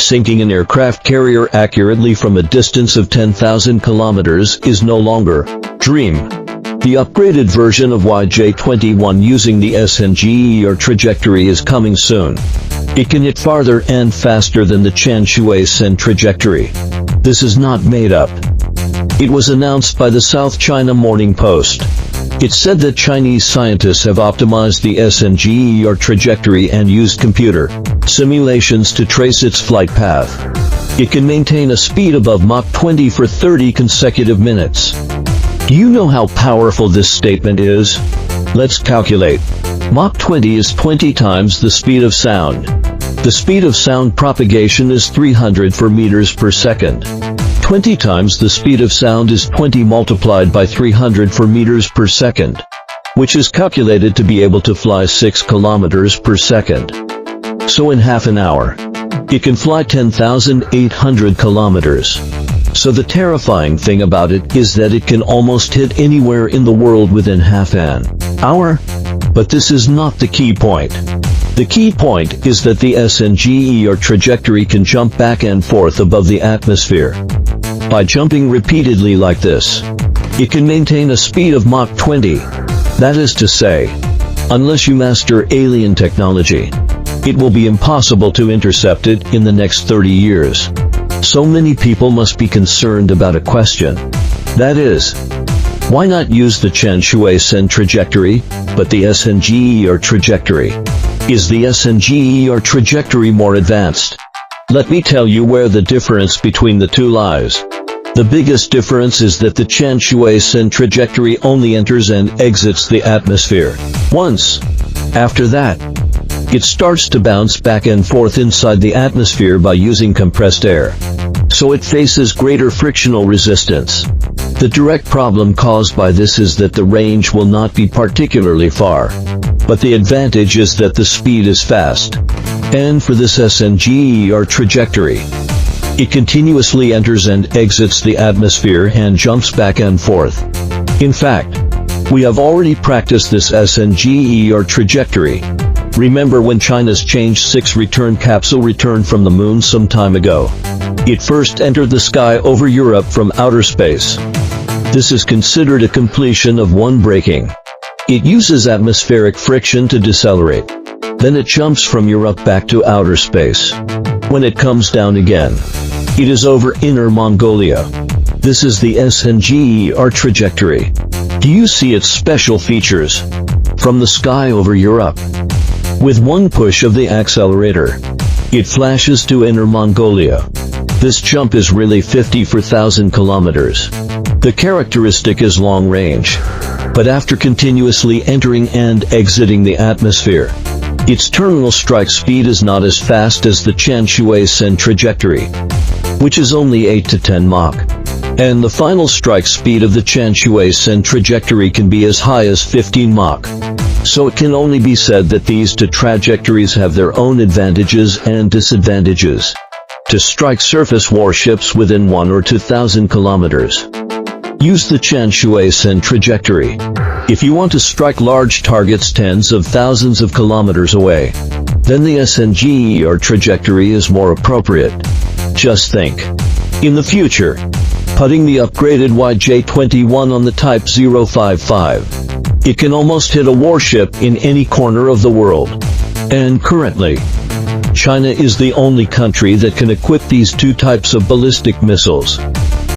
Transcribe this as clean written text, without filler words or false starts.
Sinking an aircraft carrier accurately from a distance of 10,000 kilometers is no longer dream. The upgraded version of YJ-21 using the Sänger trajectory is coming soon. It can hit farther and faster than the Sänger trajectory. This is not made up. It was announced by the South China Morning Post. It said that Chinese scientists have optimized the Sänger trajectory and used computer simulations to trace its flight path. It can maintain a speed above Mach 20 for 30 consecutive minutes. Do you know how powerful this statement is? Let's calculate. Mach 20 is 20 times the speed of sound. The speed of sound propagation is 304 meters per second. 20 times the speed of sound is 20 multiplied by 304 meters per second, which is calculated to be able to fly 6 kilometers per second. So in half an hour, it can fly 10,800 kilometers. So the terrifying thing about it is that it can almost hit anywhere in the world within half an hour. But this is not the key point. The key point is that the Sänger trajectory can jump back and forth above the atmosphere. By jumping repeatedly like this, it can maintain a speed of Mach 20. That is to say, unless you master alien technology, it will be impossible to intercept it in the next 30 years. So many people must be concerned about a question. That is, why not use the Sänger trajectory, but the Sänger trajectory? Is the Sänger trajectory more advanced? Let me tell you where the difference between the two lies. The biggest difference is that the Sänger trajectory only enters and exits the atmosphere once. After that, it starts to bounce back and forth inside the atmosphere by using compressed air. So it faces greater frictional resistance. The direct problem caused by this is that the range will not be particularly far. But the advantage is that the speed is fast. And for this Sänger trajectory, it continuously enters and exits the atmosphere and jumps back and forth. In fact, we have already practiced this Sänger trajectory. Remember when China's Change 6 return capsule returned from the moon some time ago? It first entered the sky over Europe from outer space. This is considered a completion of one braking. It uses atmospheric friction to decelerate. Then it jumps from Europe back to outer space. When it comes down again, it is over Inner Mongolia. This is the Sänger trajectory. Do you see its special features? From the sky over Europe, with one push of the accelerator, it flashes to Inner Mongolia. This jump is really 54,000 kilometers. The characteristic is long range. But after continuously entering and exiting the atmosphere, its terminal strike speed is not as fast as the Sänger trajectory, which is only 8 to 10 Mach. And the final strike speed of the Sänger trajectory can be as high as 15 Mach. So it can only be said that these two trajectories have their own advantages and disadvantages. To strike surface warships within 1 or 2,000 kilometers, use the Sänger trajectory. If you want to strike large targets tens of thousands of kilometers away, then the Sänger trajectory is more appropriate. Just think. In the future, putting the upgraded YJ-21 on the Type 055, it can almost hit a warship in any corner of the world. And currently, China is the only country that can equip these two types of ballistic missiles.